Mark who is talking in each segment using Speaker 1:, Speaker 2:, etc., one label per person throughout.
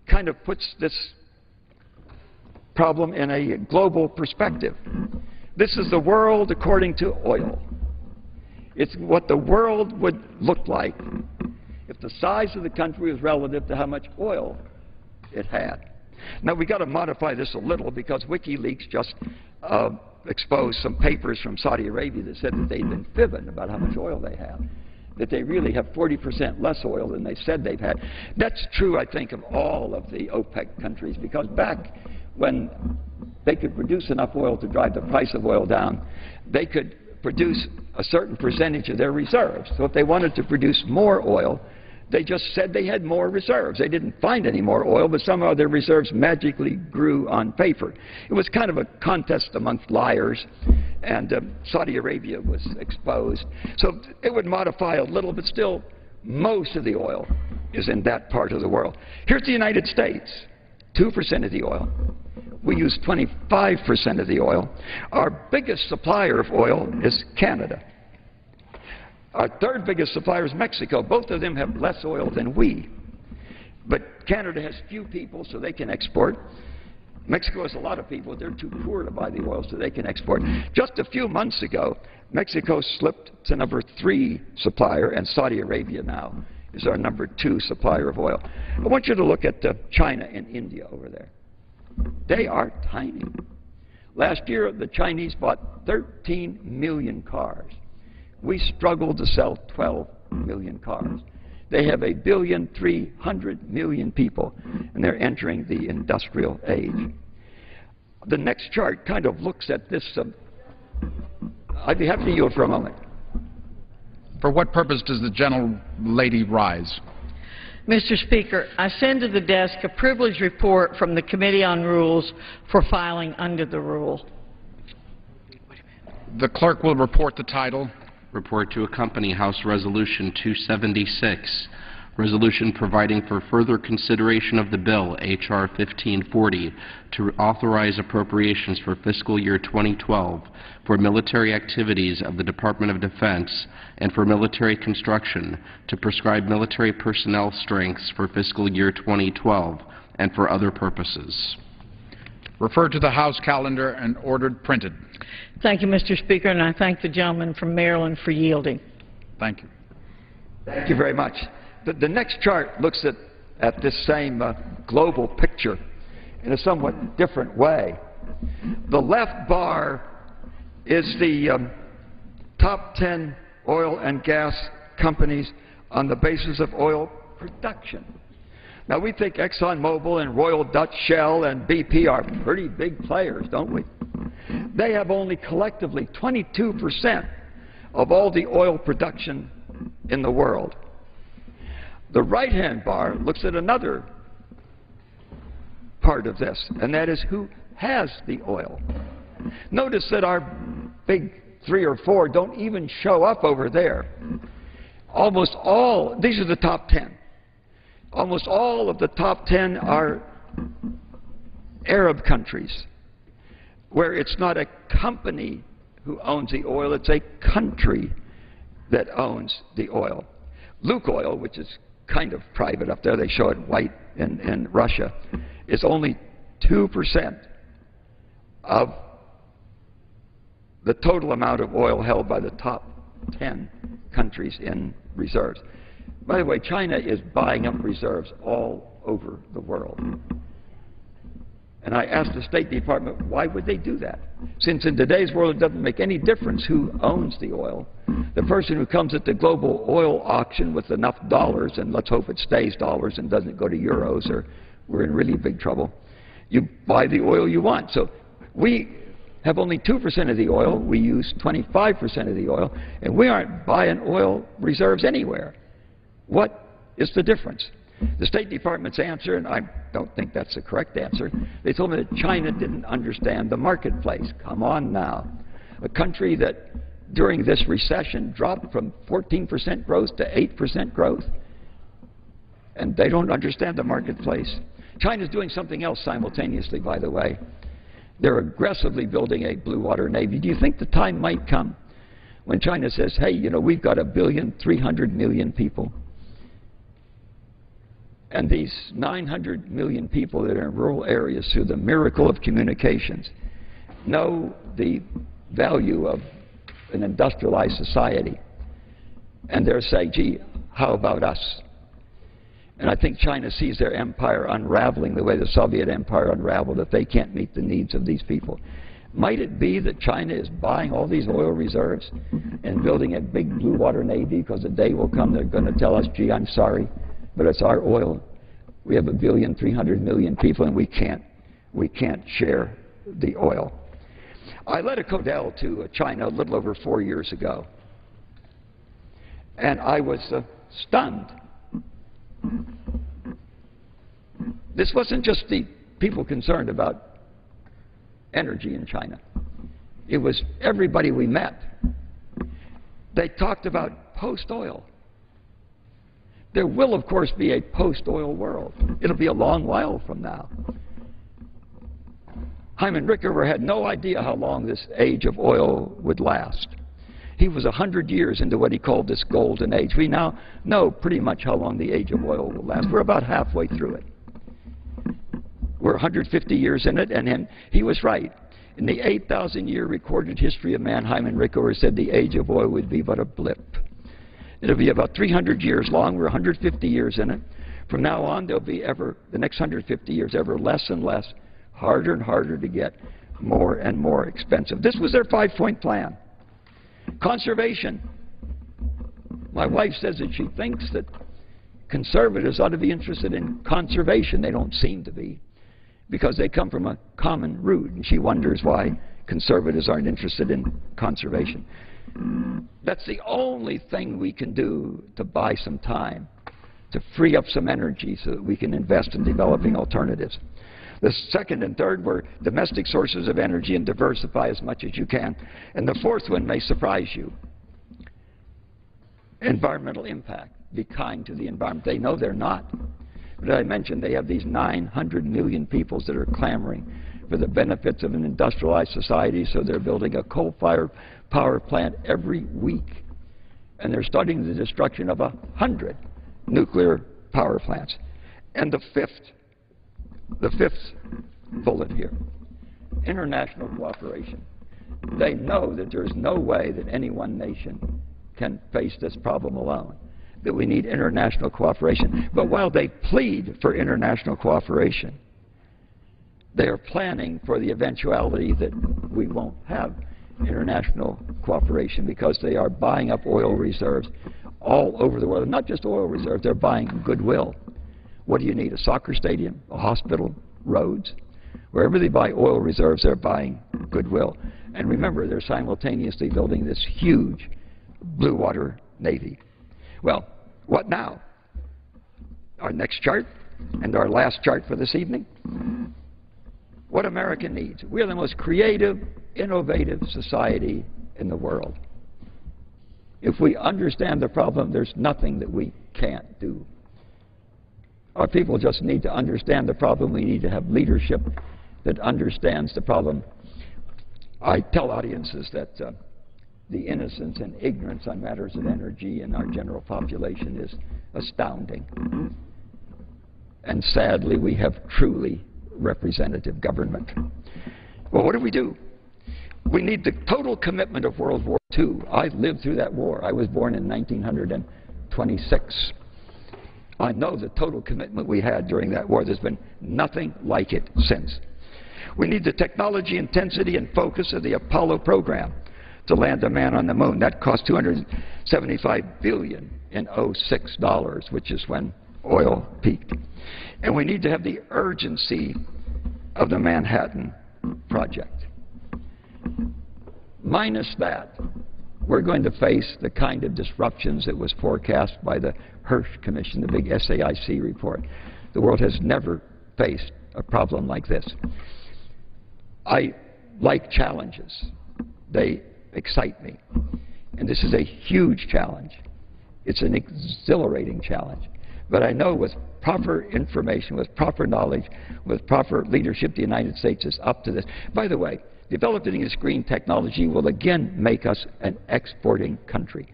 Speaker 1: kind of puts this problem in a global perspective. This is the world according to oil. It's what the world would look like if the size of the country was relative to how much oil it had. Now, we've got to modify this a little because WikiLeaks just exposed some papers from Saudi Arabia that said that they'd been fibbing about how much oil they have, that they really have 40% less oil than they said they've had. That's true, I think, of all of the OPEC countries, because back when they could produce enough oil to drive the price of oil down, they could produce a certain percentage of their reserves. So if they wanted to produce more oil, they just said they had more reserves. They didn't find any more oil, but somehow their reserves magically grew on paper. It was kind of a contest amongst liars, and Saudi Arabia was exposed. So it would modify a little, but still most of the oil is in that part of the world. Here's the United States, 2% of the oil. We use 25% of the oil. Our biggest supplier of oil is Canada. Our third biggest supplier is Mexico. Both of them have less oil than we. But Canada has few people, so they can export. Mexico has a lot of people. They're too poor to buy the oil, so they can export. Just a few months ago, Mexico slipped to number 3 supplier, and Saudi Arabia now is our number 2 supplier of oil. I want you to look at China and India over there. They are tiny. Last year, the Chinese bought 13 million cars. We struggled to sell 12 million cars. They have 1,300,000,000 people, and they're entering the industrial age. The next chart kind of looks at this. I'd be happy to yield for a moment.
Speaker 2: For what purpose does the gentlelady rise?
Speaker 3: Mr. Speaker, I send to the desk a privileged report from the Committee on Rules for filing under the rule.
Speaker 2: The clerk will report the title.
Speaker 4: Report to accompany House Resolution 276, resolution providing for further consideration of the bill, H.R. 1540, to authorize appropriations for fiscal year 2012 for military activities of the Department of Defense and for military construction, to prescribe military personnel strengths for fiscal year 2012 and for other purposes.
Speaker 2: Referred to the House calendar and ordered printed.
Speaker 3: Thank you, Mr. Speaker, and I thank the gentleman from Maryland for yielding.
Speaker 2: Thank you.
Speaker 1: Thank you very much. The next chart looks at this same global picture in a somewhat different way. The left bar is the top 10 oil and gas companies on the basis of oil production. Now, we think ExxonMobil and Royal Dutch Shell and BP are pretty big players, don't we? They have only collectively 22% of all the oil production in the world. The right-hand bar looks at another part of this, and that is who has the oil. Notice that our big 3 or 4 don't even show up over there. Almost all, these are the top 10. Almost all of the top 10 are Arab countries, where it's not a company who owns the oil, it's a country that owns the oil. Lukoil, which is kind of private up there, they show it white in Russia, is only 2% of the total amount of oil held by the top 10 countries in reserves. By the way, China is buying up reserves all over the world. And I asked the State Department, why would they do that? Since in today's world it doesn't make any difference who owns the oil. The person who comes at the global oil auction with enough dollars, and let's hope it stays dollars and doesn't go to euros, or we're in really big trouble, you buy the oil you want. So we have only 2% of the oil, we use 25% of the oil, and we aren't buying oil reserves anywhere. What is the difference? The State Department's answer, and I don't think that's the correct answer, they told me that China didn't understand the marketplace. Come on now. A country that during this recession dropped from 14% growth to 8% growth, and they don't understand the marketplace. China's doing something else simultaneously, by the way. They're aggressively building a blue water navy. Do you think the time might come when China says, hey, you know, we've got 1,300,000,000 people. And these 900 million people that are in rural areas, through the miracle of communications, know the value of an industrialized society. And they're saying, gee, how about us? And I think China sees their empire unraveling the way the Soviet Empire unraveled if they can't meet the needs of these people. Might it be that China is buying all these oil reserves and building a big blue water navy because the day will come they're going to tell us, gee, I'm sorry, but it's our oil. We have 1,300,000,000 people and we can't share the oil. I led a Codel to China a little over 4 years ago, and I was stunned. This wasn't just the people concerned about energy in China. It was everybody we met. They talked about post-oil. There will, of course, be a post-oil world. It'll be a long while from now. Hyman Rickover had no idea how long this age of oil would last. He was 100 years into what he called this golden age. We now know pretty much how long the age of oil will last. We're about halfway through it. We're 150 years in it, and he was right. In the 8,000-year recorded history of man, Hyman Rickover said the age of oil would be but a blip. It'll be about 300 years long. We're 150 years in it. From now on, there'll be the next 150 years, ever less and less, harder and harder to get, more and more expensive. This was their 5-point plan. Conservation. My wife says that she thinks that conservatives ought to be interested in conservation. They don't seem to be, because they come from a common root, and she wonders why conservatives aren't interested in conservation. That's the only thing we can do to buy some time, to free up some energy so that we can invest in developing alternatives. The second and third were domestic sources of energy and diversify as much as you can. And the fourth one may surprise you. Environmental impact. Be kind to the environment. They know they're not. But I mentioned they have these 900 million people that are clamoring for the benefits of an industrialized society, so they're building a coal-fired power plant every week. And they're starting the destruction of 100 nuclear power plants. And the fifth bullet here, international cooperation. They know that there's no way that any one nation can face this problem alone, that we need international cooperation. But while they plead for international cooperation, they are planning for the eventuality that we won't have international cooperation, because they are buying up oil reserves all over the world. And not just oil reserves, they're buying goodwill. What do you need? A soccer stadium, a hospital, roads? Wherever they buy oil reserves, they're buying goodwill. And remember, they're simultaneously building this huge blue water navy. Well, what now? Our next chart, and our last chart for this evening. What America needs. We're the most creative, innovative society in the world. If we understand the problem, there's nothing that we can't do. Our people just need to understand the problem. We need to have leadership that understands the problem. I tell audiences that the innocence and ignorance on matters of energy in our general population is astounding. And sadly, we have truly representative government. Well, what do we do? We need the total commitment of World War II. I lived through that war. I was born in 1926. I know the total commitment we had during that war. There's been nothing like it since. We need the technology, intensity, and focus of the Apollo program to land a man on the moon. That cost $275 billion in $06, which is when oil peaked. And we need to have the urgency of the Manhattan Project. Minus that, we're going to face the kind of disruptions that was forecast by the Hirsch Commission, the big SAIC report. The world has never faced a problem like this. I like challenges. They excite me. And this is a huge challenge. It's an exhilarating challenge. But I know with proper information, with proper knowledge, with proper leadership, the United States is up to this. By the way, developing this green technology will again make us an exporting country.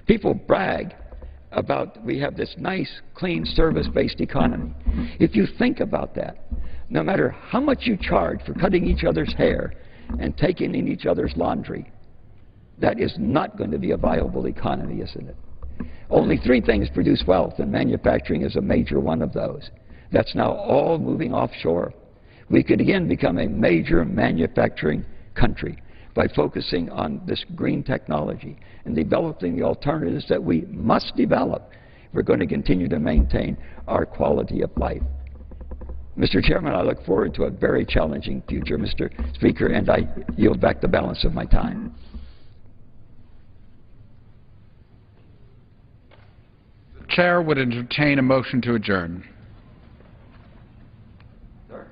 Speaker 1: People brag we have this nice, clean, service-based economy. If you think about that, no matter how much you charge for cutting each other's hair and taking in each other's laundry, that is not going to be a viable economy, isn't it? Only 3 things produce wealth, and manufacturing is a major one of those. That's now all moving offshore. We could again become a major manufacturing country by focusing on this green technology and developing the alternatives that we must develop if we're going to continue to maintain our quality of life. Mr. Chairman, I look forward to a very challenging future, Mr. Speaker, and I yield back the balance of my time.
Speaker 2: The Chair would entertain a motion to adjourn.
Speaker 1: Sir?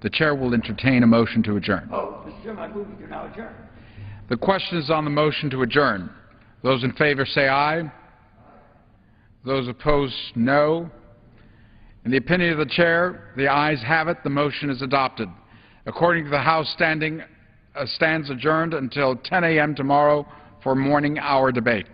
Speaker 2: The Chair will entertain a motion to adjourn.
Speaker 1: Oh, Mr. Chairman, I move we do now adjourn.
Speaker 2: The question is on the motion to adjourn. Those in favor say aye. Those opposed, no. In the opinion of the Chair, the ayes have it. The motion is adopted. According to the House, stands adjourned until 10 a.m. tomorrow for morning hour debate.